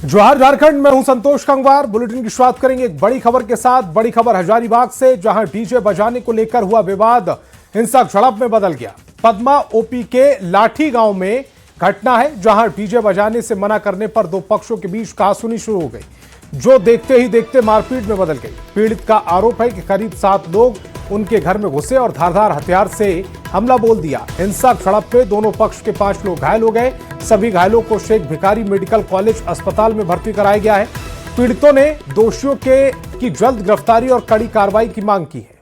जोहार झारखंड में हूं संतोष कंगवार। बुलेटिन की शुरुआत करेंगे एक बड़ी खबर के साथ। बड़ी खबर हजारीबाग से, जहां डीजे बजाने को लेकर हुआ विवाद हिंसक झड़प में बदल गया। पद्मा ओपी के लाठी गांव में घटना है, जहां डीजे बजाने से मना करने पर दो पक्षों के बीच कहासुनी शुरू हो गई, जो देखते ही देखते मारपीट में बदल गई। पीड़ित का आरोप है कि करीब 7 लोग उनके घर में घुसे और धारदार हथियार से हमला बोल दिया। हिंसक झड़प में दोनों पक्ष के 5 लोग घायल हो गए। सभी घायलों को शेख भिखारी मेडिकल कॉलेज अस्पताल में भर्ती कराया गया है। पीड़ितों ने दोषियों की जल्द गिरफ्तारी और कड़ी कार्रवाई की मांग की है।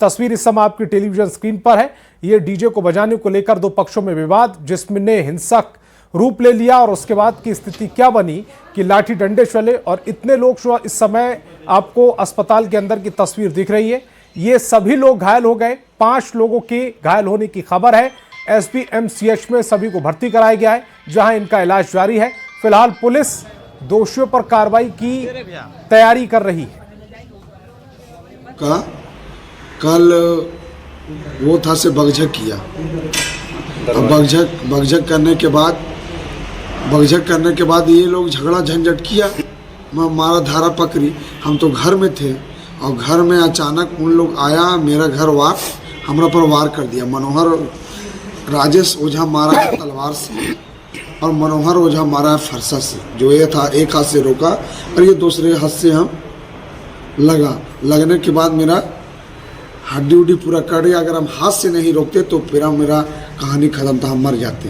तस्वीर इस समय आपकी टेलीविजन स्क्रीन पर है। ये डीजे को बजाने को लेकर दो पक्षों में विवाद जिसमें हिंसक रूप ले लिया और उसके बाद की स्थिति क्या बनी कि लाठी डंडे चले और इतने लोग इस समय आपको अस्पताल के अंदर की तस्वीर दिख रही है। ये सभी लोग घायल हो गए। 5 लोगों के घायल होने की खबर है। एसपीएमसीएच में सभी को भर्ती कराया गया है, जहां इनका इलाज जारी है। फिलहाल पुलिस दोषियों पर कार्रवाई की तैयारी कर रही है। कल वो था से बगझक किया। अब बगझक करने के बाद ये लोग झगड़ा झंझट किया, मारा धारा पकड़ी। हम तो घर में थे और घर में अचानक उन लोग आया, मेरा घर हमरा पर वार कर दिया। मनोहर राजेश ओझा मारा है तलवार से और मनोहर ओझा मारा है फरसा से। जो ये था एक हाथ से रोका और ये दूसरे हाथ से हम लगने के बाद मेरा हड्डी उड्डी पूरा कट गया। अगर हम हाथ से नहीं रोकते तो फिर मेरा कहानी खत्म था, हम मर जाते।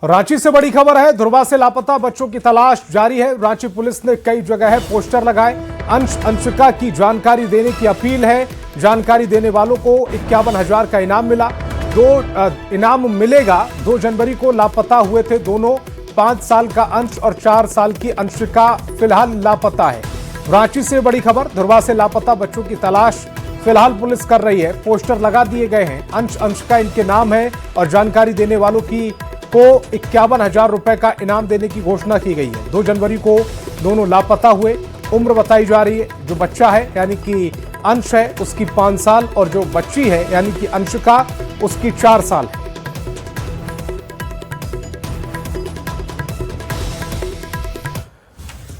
रांची से बड़ी खबर है। धुरवा से लापता बच्चों की तलाश जारी है। रांची पुलिस ने कई जगह पोस्टर लगाए। अंशिका की जानकारी देने की अपील है। जानकारी देने वालों को 51,000 का इनाम मिला। 2 इनाम मिलेगा। 2 जनवरी को लापता हुए थे दोनों। 5 साल का अंश और 4 साल की अंशिका फिलहाल लापता है। रांची से बड़ी खबर। धुरवा से लापता बच्चों की तलाश फिलहाल पुलिस कर रही है। पोस्टर लगा दिए गए हैं। अंशिका इनके नाम है और जानकारी देने वालों को 51,000 रुपए का इनाम देने की घोषणा की गई है। 2 जनवरी को दोनों लापता हुए। उम्र बताई जा रही है। जो बच्चा है यानी कि अंश है उसकी 5 साल और जो बच्ची है यानी कि अंशिका उसकी 4 साल है।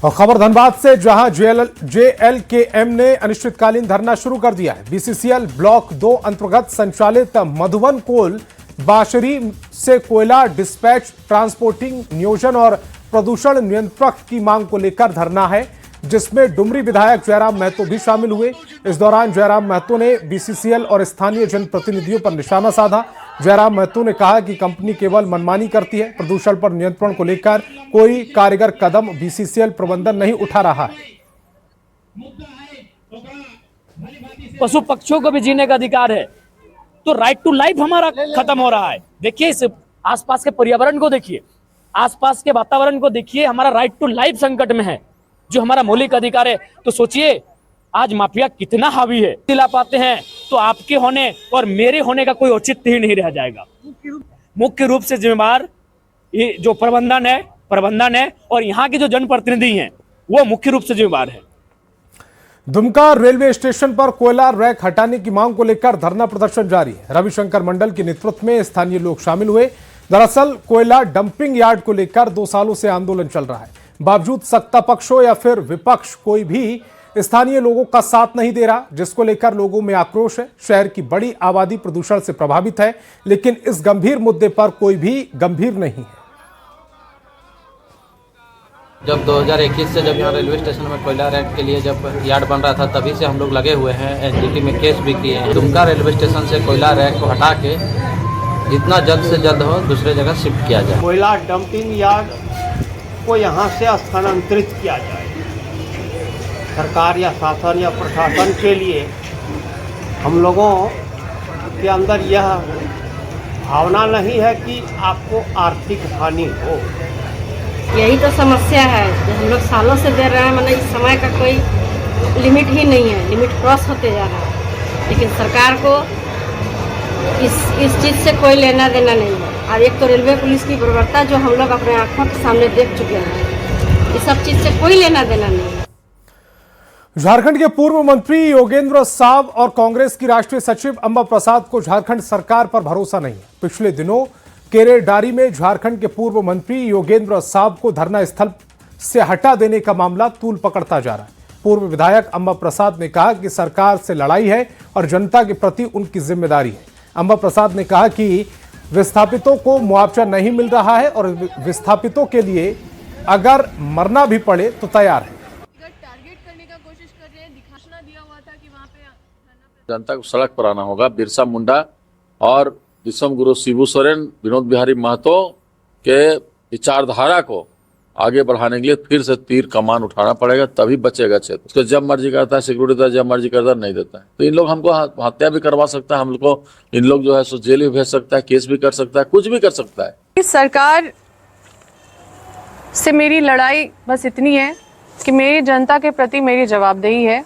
और खबर धनबाद से, जहां जेएलकेएम ने अनिश्चितकालीन धरना शुरू कर दिया है। बीसीसीएल ब्लॉक 2 अंतर्गत संचालित मधुबन कोल बाशरी से कोयला डिस्पैच, ट्रांसपोर्टिंग, नियोजन और प्रदूषण नियंत्रक की मांग को लेकर धरना है, जिसमें डुमरी विधायक जयराम महतो भी शामिल हुए। इस दौरान जयराम महतो ने बीसीसीएल और स्थानीय जनप्रतिनिधियों पर निशाना साधा। जयराम महतो ने कहा कि कंपनी केवल मनमानी करती है। प्रदूषण पर नियंत्रण को लेकर कोई कारगर कदम बीसीसीएल प्रबंधन नहीं उठा रहा है। पशु पक्षियों को भी जीने का अधिकार है, तो राइट टू लाइफ हमारा खत्म हो रहा है। देखिए इस आसपास के पर्यावरण को देखिए, आसपास के वातावरण को देखिए। हमारा राइट टू लाइफ संकट में है, जो हमारा मौलिक अधिकार है। तो सोचिए आज माफिया कितना हावी है। दिला पाते हैं तो आपके होने और मेरे होने का कोई औचित्य ही नहीं रह जाएगा। मुख्य रूप से जिम्मेदार ये जो प्रबंधन है और यहाँ के जो जनप्रतिनिधि हैं वो मुख्य रूप से जिम्मेदार है। दुमका रेलवे स्टेशन पर कोयला रैक हटाने की मांग को लेकर धरना प्रदर्शन जारी है। रविशंकर मंडल के नेतृत्व में स्थानीय लोग शामिल हुए। दरअसल कोयला डंपिंग यार्ड को लेकर 2 सालों से आंदोलन चल रहा है। बावजूद सत्ता पक्ष हो या फिर विपक्ष, कोई भी स्थानीय लोगों का साथ नहीं दे रहा, जिसको लेकर लोगों में आक्रोश है। शहर की बड़ी आबादी प्रदूषण से प्रभावित है, लेकिन इस गंभीर मुद्दे पर कोई भी गंभीर नहीं है। जब 2021 से जब यहाँ रेलवे स्टेशन में कोयला रैक के लिए जब यार्ड बन रहा था, तभी से हम लोग लगे हुए हैं। एनजीटी में केस भी किए हैं। दुमका रेलवे स्टेशन से कोयला रैक को हटा के जितना जल्द से जल्द हो दूसरे जगह शिफ्ट किया जाए। कोयला डंपिंग यार्ड को यहाँ से स्थानांतरित किया जाए। सरकार या शासन या प्रशासन के लिए हम लोगों के अंदर यह भावना नहीं है कि आपको आर्थिक हानि हो। यही तो समस्या है जो हम लोग सालों से दे रहे हैं। मतलब इस समय का कोई लिमिट ही नहीं है, लिमिट क्रॉस होते जा रहा है। लेकिन सरकार को इस चीज़ से कोई लेना देना नहीं है। और एक तो रेलवे पुलिस की बर्बरता जो हम लोग अपने आंखों के सामने देख चुके हैं, इस सब चीज़ से कोई लेना देना नहीं है। झारखंड के पूर्व मंत्री योगेंद्र साव और कांग्रेस की राष्ट्रीय सचिव अंबा प्रसाद को झारखंड सरकार पर भरोसा नहीं है। पिछले दिनों केरेडारी में झारखंड के पूर्व मंत्री योगेंद्र साव को धरना स्थल से हटा देने का मामला तूल पकड़ता जा रहा है। पूर्व विधायक अंबा प्रसाद ने कहा कि सरकार से लड़ाई है और जनता के प्रति उनकी जिम्मेदारी है। अंबा प्रसाद ने कहा कि विस्थापितों को मुआवजा नहीं मिल रहा है और विस्थापितों के लिए अगर मरना भी पड़े तो तैयार है। टारगेट करने का कोशिश कर रहे हैं, दिखाना दिया हुआ था कि वहाँ पे जनता को सड़क पर आना होगा। बिरसा मुंडा और विश्व गुरु शिबू सोरेन, विनोद बिहारी महतो के विचारधारा को आगे बढ़ाने के लिए फिर से तीर कमान उठाना पड़ेगा, तभी बचेगा क्षेत्र। उसको जब मर्जी करता है सिक्योरिटी, जब मर्जी करता है नहीं देता है। तो इन लोग हमको हत्या भी करवा सकता है, हम लोग को इन लोग जो है सो जेल भी भेज सकता है, केस भी कर सकता है, कुछ भी कर सकता है। इस सरकार से मेरी लड़ाई बस इतनी है कि मेरी जनता के प्रति मेरी जवाबदेही है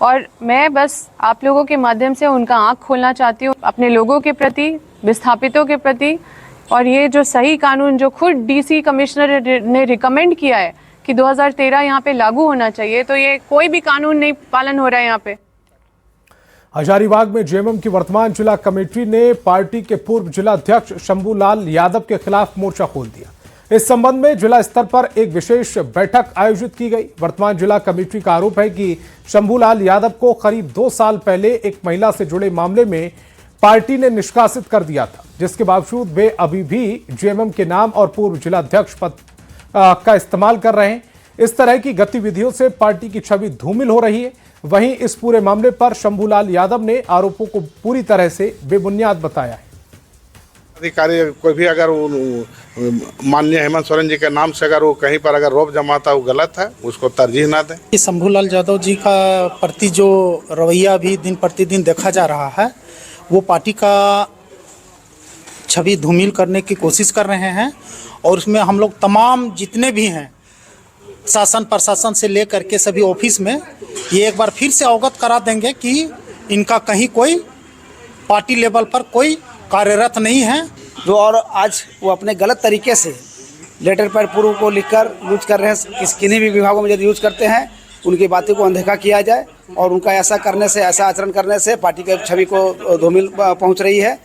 और मैं बस आप लोगों के माध्यम से उनका आँख खोलना चाहती हूँ अपने लोगों के प्रति, विस्थापितों के प्रति। और ये जो सही कानून जो खुद डीसी कमिश्नर ने रिकमेंड किया है कि 2013 यहाँ पे लागू होना चाहिए, तो ये कोई भी कानून नहीं पालन हो रहा है यहाँ पे। हजारीबाग में जेएमएम की वर्तमान जिला कमेटी ने पार्टी के पूर्व जिला अध्यक्ष शंभूलाल यादव के खिलाफ मोर्चा खोल दिया। इस संबंध में जिला स्तर पर एक विशेष बैठक आयोजित की गई। वर्तमान जिला कमेटी का आरोप है कि शंभूलाल यादव को करीब 2 साल पहले एक महिला से जुड़े मामले में पार्टी ने निष्कासित कर दिया था, जिसके बावजूद वे अभी भी जेएमएम के नाम और पूर्व जिला अध्यक्ष पद का इस्तेमाल कर रहे हैं। इस तरह की गतिविधियों से पार्टी की छवि धूमिल हो रही है। वहीं इस पूरे मामले पर शंभूलाल यादव ने आरोपों को पूरी तरह से बेबुनियाद बताया है। अधिकारी कोई भी अगर माननीय हेमंत सोरेन जी के नाम से अगर वो कहीं पर अगर रोप जमाता वो गलत है, उसको तरजीह ना दें। शंभूलाल यादव जी का प्रति जो रवैया भी दिन प्रतिदिन देखा जा रहा है, वो पार्टी का छवि धूमिल करने की कोशिश कर रहे हैं और उसमें हम लोग तमाम जितने भी हैं शासन प्रशासन से लेकर के सभी ऑफिस में ये एक बार फिर से अवगत करा देंगे कि इनका कहीं कोई पार्टी लेवल पर कोई कार्यरत नहीं है। जो और आज वो अपने गलत तरीके से लेटर पैड पूर्व को लिखकर यूज कर रहे हैं। किन्हीं भी विभागों में यदि यूज करते हैं, उनकी बातों को अनदेखा किया जाए और उनका ऐसा करने से, ऐसा आचरण करने से पार्टी की छवि को धूमिल पहुंच रही है।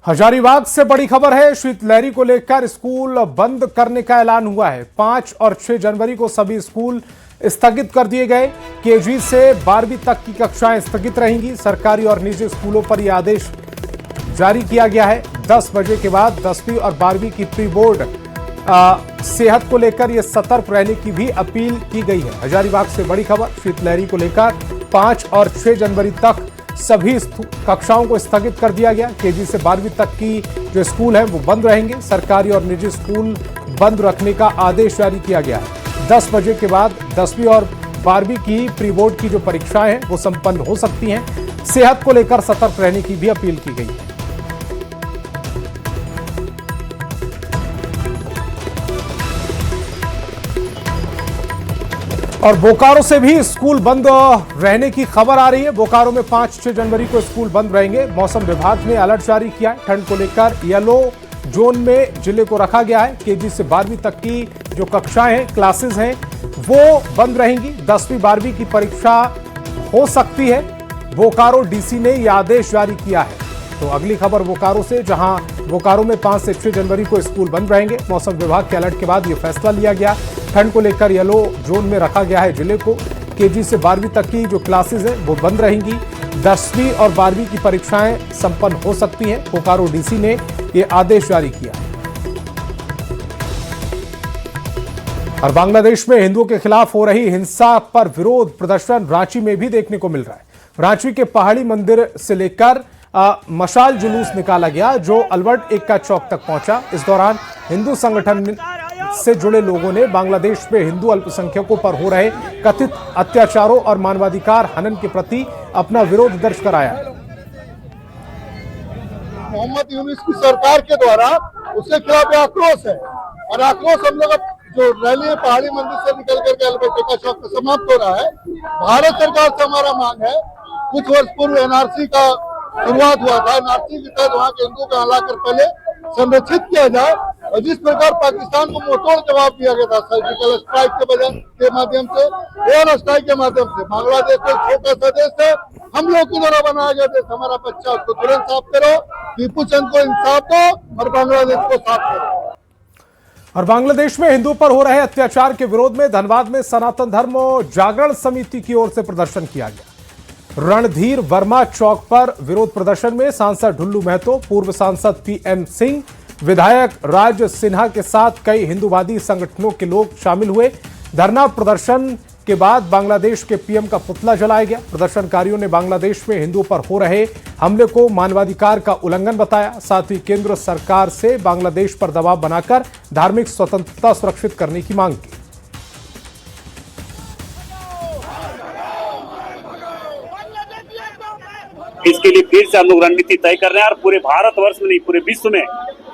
हजारीबाग से बड़ी खबर है। शीतलहरी को लेकर स्कूल बंद करने का ऐलान हुआ है। 5 और 6 जनवरी को सभी स्कूल स्थगित कर दिए गए। केजी से 12वीं तक की कक्षाएं स्थगित रहेंगी। सरकारी और निजी स्कूलों पर यह आदेश जारी किया गया है। 10 बजे के बाद 10वीं और 12वीं की प्री बोर्ड सेहत को लेकर यह सतर्क रहने की भी अपील की गई है। हजारीबाग से बड़ी खबर। शीतलहरी को लेकर 5 और 6 जनवरी तक सभी कक्षाओं को स्थगित कर दिया गया। केजी से 12वीं तक की जो स्कूल है वो बंद रहेंगे। सरकारी और निजी स्कूल बंद रखने का आदेश जारी किया गया है। 10 बजे के बाद 10वीं और 12वीं की प्री बोर्ड की जो परीक्षाएं हैं वो संपन्न हो सकती हैं। सेहत को लेकर सतर्क रहने की भी अपील की गई है। और बोकारो से भी स्कूल बंद रहने की खबर आ रही है। बोकारो में 5-6 जनवरी को स्कूल बंद रहेंगे। मौसम विभाग ने अलर्ट जारी किया है। ठंड को लेकर येलो जोन में जिले को रखा गया है। केजी से 12वीं तक की जो कक्षाएं हैं, क्लासेस हैं, वो बंद रहेंगी। 10वीं 12वीं की परीक्षा हो सकती है। बोकारो डीसी ने यह आदेश जारी किया है। तो अगली खबर बोकारो से, जहां बोकारो में 5 से 6 जनवरी को स्कूल बंद रहेंगे। मौसम विभाग के अलर्ट के बाद यह फैसला लिया गया। ठंड को लेकर येलो जोन में रखा गया है जिले को। केजी से 12वीं तक की जो क्लासेस हैं वो बंद रहेंगी। 10वीं और 12वीं की परीक्षाएं संपन्न हो सकती हैं। बोकारो डीसी ने ये आदेश जारी किया। और बांग्लादेश में हिंदुओं के खिलाफ हो रही हिंसा पर विरोध प्रदर्शन रांची में भी देखने को मिल रहा है। रांची के पहाड़ी मंदिर से लेकर मशाल जुलूस निकाला गया जो अलवर्ट एक्का चौक तक पहुंचा। इस दौरान हिंदू संगठन से जुड़े लोगों ने बांग्लादेश में हिंदू अल्पसंख्यकों पर हो रहे कथित अत्याचारों और मानवाधिकार हनन के प्रति अपना विरोध दर्ज कराया। मोहम्मद यूनुस की सरकार के द्वारा उसके खिलाफ आक्रोश है और आक्रोश हम लोग जो रैली है पहाड़ी मंदिर से निकल करके अलवर्ट एक्का चौक पर समाप्त हो रहा है। भारत सरकार से हमारा मांग है, कुछ वर्ष पूर्व एनआरसी का शुरुआत हुआ था। एनआरसी के तहत वहाँ के हिंदुओं को लाकर पहले संरक्षित किया जाए और जिस प्रकार पाकिस्तान को मुंहतोड़ जवाब दिया गया था सर्जिकल स्ट्राइक के माध्यम से, एयर स्ट्राइक के माध्यम से। बांग्लादेश को छोटा सा देश है, हम लोग की द्वारा बनाया गया देश हमारा बच्चा, उसको तुरंत साफ करो, टीपू चंद को इंसाफ दो और बांग्लादेश को साफ करो। और बांग्लादेश में हिंदुओं पर हो रहे अत्याचार के विरोध में धनबाद में सनातन धर्म जागरण समिति की ओर से प्रदर्शन किया गया। रणधीर वर्मा चौक पर विरोध प्रदर्शन में सांसद ढुल्लू महतो, पूर्व सांसद पीएन सिंह, विधायक राज सिन्हा के साथ कई हिंदूवादी संगठनों के लोग शामिल हुए। धरना प्रदर्शन के बाद बांग्लादेश के पीएम का पुतला जलाया गया। प्रदर्शनकारियों ने बांग्लादेश में हिंदुओं पर हो रहे हमले को मानवाधिकार का उल्लंघन बताया। साथ ही केंद्र सरकार से बांग्लादेश पर दबाव बनाकर धार्मिक स्वतंत्रता सुरक्षित करने की मांग की। इसके लिए फिर से हम लोग रणनीति तय कर रहे हैं और पूरे भारतवर्ष में नहीं, पूरे विश्व में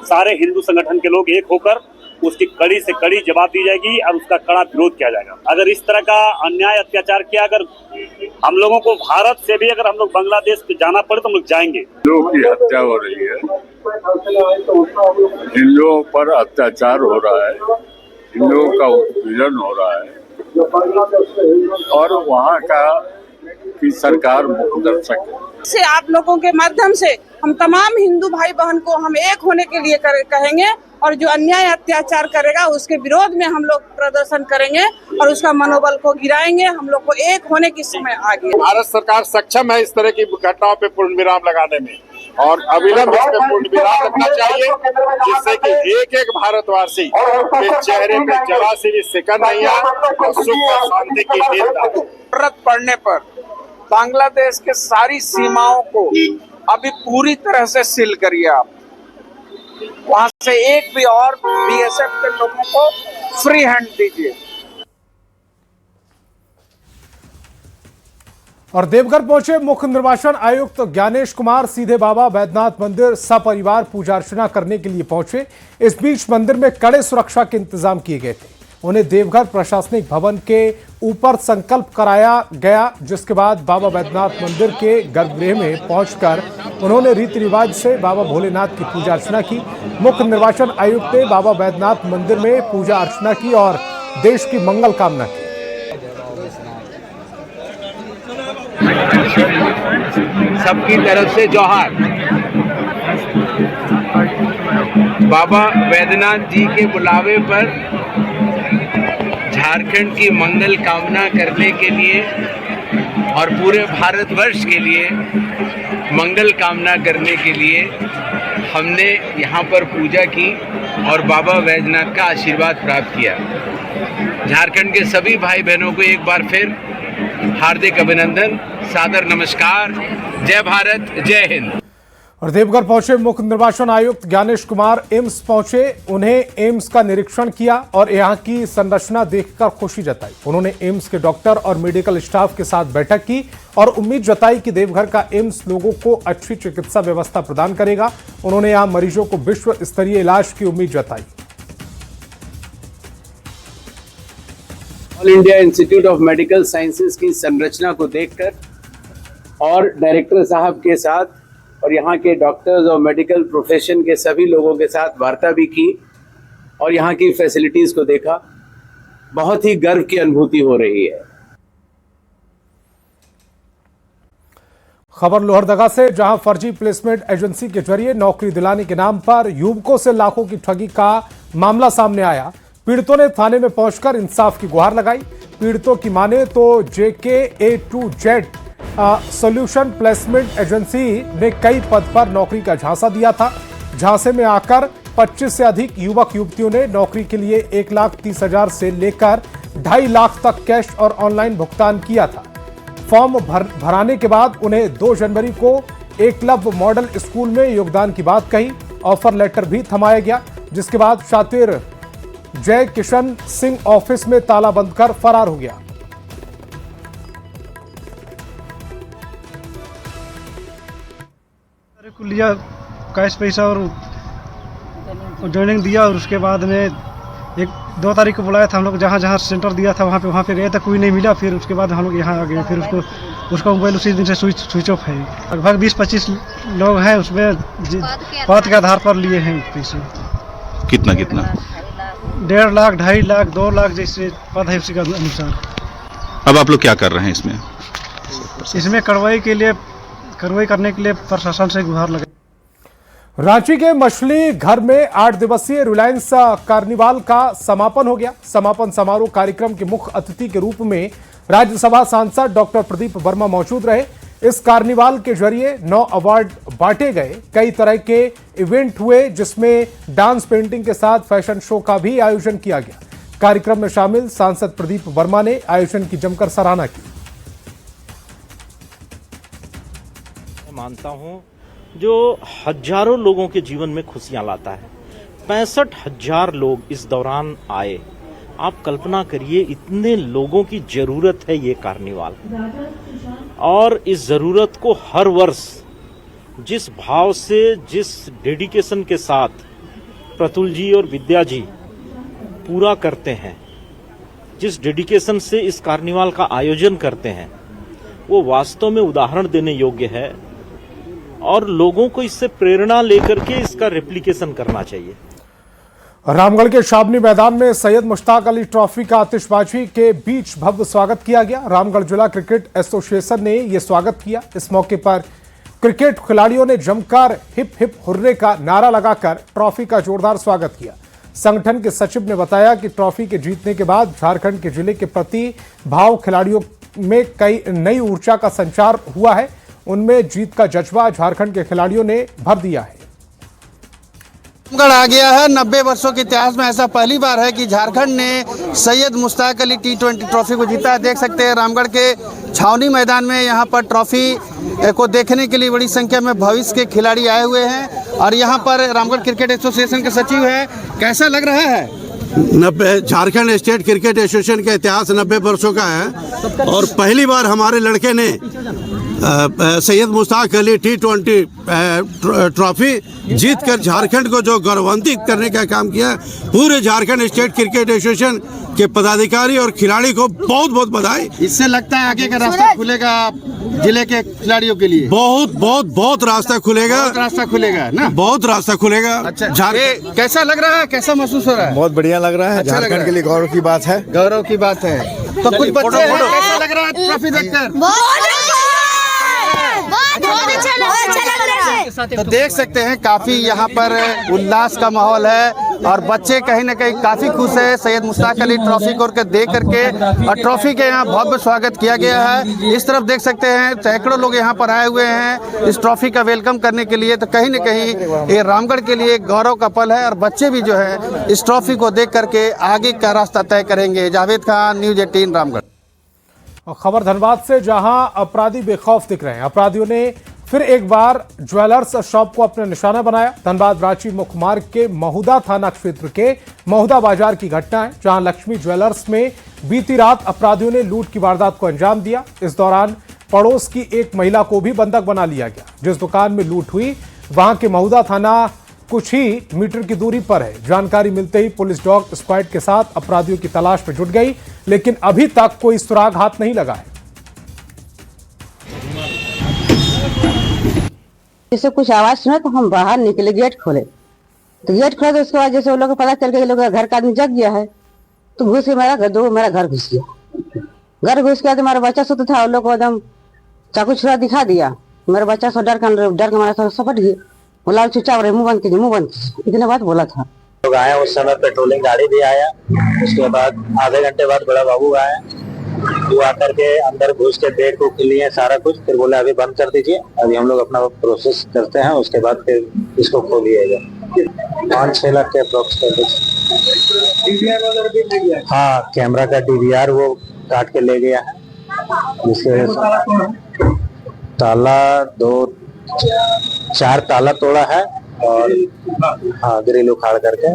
सारे हिंदू संगठन के लोग एक होकर उसकी कड़ी से कड़ी जवाब दी जाएगी और उसका कड़ा विरोध किया जाएगा। अगर इस तरह का अन्याय अत्याचार किया, अगर हम लोगों को भारत से भी अगर हम लोग बांग्लादेश जाना पड़े तो हम लोग जाएंगे। हिंदुओं की हत्या हो रही है, हिंदुओं पर अत्याचार हो रहा है, हिंदुओं का उत्पीड़न हो रहा है और वहाँ का की सरकार मुखदर्शक है। से आप लोगों के माध्यम से हम तमाम हिंदू भाई बहन को हम एक होने के लिए कहेंगे और जो अन्याय अत्याचार करेगा उसके विरोध में हम लोग प्रदर्शन करेंगे और उसका मनोबल को गिराएंगे। हम लोग को एक होने की समय आ गई। भारत सरकार सक्षम है इस तरह की घटनाओं पे पूर्ण विराम लगाने में और अविलंब इस पे पूर्ण विराम लगना चाहिए, जिससे कि एक एक भारतवासी के चेहरे पे जरा सी भी सिकन नहीं आए और सुख और शांति की नींद आए। जरूरत पड़ने पर बांग्लादेश के सारी सीमाओं को अभी पूरी तरह से सील करिए। आप वहां से एक भी और बीएसएफ के लोगों को फ्री हैंड दीजिए। और देवघर पहुंचे मुख्य निर्वाचन आयुक्त ज्ञानेश कुमार सीधे बाबा बैद्यनाथ मंदिर सपरिवार पूजा अर्चना करने के लिए पहुंचे। इस बीच मंदिर में कड़े सुरक्षा के इंतजाम किए गए थे। उन्हें देवघर प्रशासनिक भवन के ऊपर संकल्प कराया गया, जिसके बाद बाबा बैद्यनाथ मंदिर के गर्भगृह में पहुंचकर उन्होंने रीति रिवाज से बाबा भोलेनाथ की पूजा अर्चना की। मुख्य निर्वाचन आयुक्त ने बाबा बैद्यनाथ मंदिर में पूजा अर्चना की और देश की मंगल कामना की। सबकी तरफ से जोहार। बाबा बैद्यनाथ जी के बुलावे पर झारखंड की मंगल कामना करने के लिए और पूरे भारतवर्ष के लिए मंगल कामना करने के लिए हमने यहाँ पर पूजा की और बाबा बैद्यनाथ का आशीर्वाद प्राप्त किया। झारखंड के सभी भाई बहनों को एक बार फिर हार्दिक अभिनंदन, सादर नमस्कार, जय भारत, जय हिंद। और देवघर पहुंचे मुख्य निर्वाचन आयुक्त ज्ञानेश कुमार एम्स पहुंचे। उन्हें एम्स का निरीक्षण किया और यहां की संरचना देखकर खुशी जताई। उन्होंने एम्स के डॉक्टर और मेडिकल स्टाफ के साथ बैठक की और उम्मीद जताई कि देवघर का एम्स लोगों को अच्छी चिकित्सा व्यवस्था प्रदान करेगा। उन्होंने यहां मरीजों को विश्व स्तरीय इलाज की उम्मीद जताई। All India institute of medical sciences की संरचना को देखकर और डायरेक्टर साहब के साथ और यहाँ के डॉक्टर्स और मेडिकल प्रोफेशन के सभी लोगों के साथ वार्ता भी की और यहाँ की फैसिलिटीज को देखा। बहुत ही गर्व की अनुभूति हो रही है। खबर लोहरदगा से, जहां फर्जी प्लेसमेंट एजेंसी के जरिए नौकरी दिलाने के नाम पर युवकों से लाखों की ठगी का मामला सामने आया। पीड़ितों ने थाने में पहुंचकर इंसाफ की गुहार लगाई। पीड़ितों की माने तो JKA2Z सॉल्यूशन प्लेसमेंट एजेंसी ने कई पद पर नौकरी का झांसा दिया था। झांसे में आकर 25 से अधिक युवक युवतियों ने नौकरी के लिए 1,30,000 से लेकर 2.5 लाख तक कैश और ऑनलाइन भुगतान किया था। फॉर्म भराने के बाद उन्हें 2 जनवरी को एकलव्य मॉडल स्कूल में योगदान की बात कही। ऑफर लेटर भी थमाया गया, जिसके बाद शातिर जय किशन सिंह ऑफिस में ताला बंद कर फरार हो गया। लिया कैश पैसा और ज्वाइनिंग दिया और उसके बाद में 1-2 तारीख को बुलाया था। हम लोग जहाँ सेंटर दिया था वहाँ पे गए थे, कोई नहीं मिला। फिर उसके बाद हम लोग यहाँ आ गए। फिर उसका मोबाइल उसी दिन से स्विच ऑफ है। लगभग 20-25 लोग हैं उसमें पद के आधार पर लिए हैं पैसे। कितना 1.5 लाख, 2.5 लाख, 2 लाख जैसे पद है उसी के अनुसार। अब आप लोग क्या कर रहे हैं इसमें कार्रवाई करने के लिए प्रशासन से गुहार लगे। रांची के मछली घर में 8 दिवसीय रिलायंस कार्निवाल का समापन हो गया। समापन समारोह कार्यक्रम के मुख्य अतिथि के रूप में राज्यसभा सांसद डॉक्टर प्रदीप वर्मा मौजूद रहे। इस कार्निवाल के जरिए 9 अवार्ड बांटे गए। कई तरह के इवेंट हुए जिसमें डांस, पेंटिंग के साथ फैशन शो का भी आयोजन किया गया। कार्यक्रम में शामिल सांसद प्रदीप वर्मा ने आयोजन की जमकर सराहना की। मानता हूं जो हजारों लोगों के जीवन में खुशियां लाता है। 65,000 लोग इस दौरान आए। आप कल्पना करिए, इतने लोगों की जरूरत है ये कार्निवाल, और इस जरूरत को हर वर्ष जिस भाव से, जिस डेडिकेशन के साथ प्रतुल जी और विद्या जी पूरा करते हैं, जिस डेडिकेशन से इस कार्निवाल का आयोजन करते हैं, वो वास्तव में उदाहरण देने योग्य है और लोगों को इससे प्रेरणा लेकर के इसका रेप्लिकेशन करना चाहिए। रामगढ़ के शाबनी मैदान में सैयद मुश्ताक अली ट्रॉफी का आतिशबाजी के बीच भव्य स्वागत किया गया। रामगढ़ जिला क्रिकेट एसोसिएशन ने यह स्वागत किया। इस मौके पर क्रिकेट खिलाड़ियों ने जमकर हिप हिप हुर्रे का नारा लगाकर ट्रॉफी का जोरदार स्वागत किया। संगठन के सचिव ने बताया कि ट्रॉफी के जीतने के बाद झारखंड के जिले के प्रति भाव खिलाड़ियों में कई नई ऊर्जा का संचार हुआ है। उनमें जीत का जज्बा झारखंड के खिलाड़ियों ने भर दिया है। रामगढ़ आ गया है। 90 वर्षों के इतिहास में ऐसा पहली बार है कि झारखंड ने सैयद मुश्ताक अली T20 ट्रॉफी को जीता। देख सकते हैं रामगढ़ के छावनी मैदान में यहाँ पर ट्रॉफी को देखने के लिए बड़ी संख्या में भविष्य के खिलाड़ी आए हुए हैं। और यहाँ पर रामगढ़ क्रिकेट एसोसिएशन के सचिव है, कैसा लग रहा है? 90 झारखंड स्टेट क्रिकेट एसोसिएशन का इतिहास 90 वर्षों का है और पहली बार हमारे लड़के ने सैयद मुश्ताक अली T20 ट्रॉफी जीतकर झारखंड को जो गौरवान्वित करने का काम किया, पूरे झारखंड स्टेट क्रिकेट एसोसिएशन के पदाधिकारी और खिलाड़ी को बहुत बहुत बधाई। इससे लगता है आगे का रास्ता खुलेगा जिले के खिलाड़ियों के लिए। बहुत रास्ता खुलेगा। बहुत रास्ता खुलेगा ना? बहुत रास्ता खुलेगा। अच्छा, कैसा लग रहा है, कैसा महसूस हो रहा है? बहुत बढ़िया लग रहा है। अच्छा झारखंड के लिए गौरव की बात है। गौरव की बात है। तो कुछ बच्चे हैं, कैसा लग रहा है ट्रॉफी देखकर? तो देख सकते हैं काफी यहाँ पर उल्लास का माहौल है और बच्चे कहीं ना कहीं काफी खुश है सैयद मुश्ताक अली ट्रॉफी को देख करके। और ट्रॉफी के यहाँ भव्य स्वागत किया गया है। इस तरफ देख सकते हैं सैकड़ों लोग यहाँ पर आए हुए हैं इस ट्रॉफी का वेलकम करने के लिए। तो कहीं ना कहीं ये रामगढ़ के लिए एक गौरव का पल है और बच्चे भी जो है इस ट्रॉफी को देख करके आगे का रास्ता तय करेंगे। जावेद खान, न्यूज़ 18 रामगढ़। खबर धनबाद से, जहां अपराधी बेखौफ दिख रहे हैं। अपराधियों ने फिर एक बार ज्वेलर्स शॉप को अपने निशाना बनाया। धनबाद रांची मुख्य मार्ग के महुदा थाना क्षेत्र के महुदा बाजार की घटना है, जहां लक्ष्मी ज्वेलर्स में बीती रात अपराधियों ने लूट की वारदात को अंजाम दिया। इस दौरान पड़ोस की एक महिला को भी बंधक बना लिया गया। जिस दुकान में लूट हुई वहां के महुदा थाना कुछ ही मीटर की दूरी पर है। जानकारी मिलते ही पुलिस डॉग स्क्वाड के साथ अपराधियों की तलाश में जुट गई, लेकिन अभी तक कोई सुराग हाथ नहीं लगा है। जैसे कुछ आवाज सुना तो हम बाहर निकले, गेट खोले तो उसके बाद जैसे वो लोग को पता चल गया लोग घर का आदमी जग गया है तो घुस के मेरा घर घुस गया। घर घुस के हमारा बच्चा सोता था, वो लोग को एकदम चाकू छुरा दिखा दिया। मेरा बच्चा सो डर के मारा सपट गया। बोला चुपचाप रहे, मुंह बंद कीजिए, इतने बात बोला था। लोग आए, उस समय पेट्रोलिंग गाड़ी भी आया। उसके बाद आधे घंटे बाद बड़ा बाबू आया, वो आकर के अंदर घुस के बेड को लिए सारा कुछ, फिर बोला अभी बंद कर दीजिए, अभी हम लोग अपना प्रोसेस करते हैं, उसके बाद फिर इसको खोलिएगा। 5-6 लाख के अप्रोक्स कर दीजिए। हाँ, कैमरा का DVR वो काट के ले गया है, जिसके ताला 4 ताला तोड़ा है और हाँ ग्रिल उखाड़ करके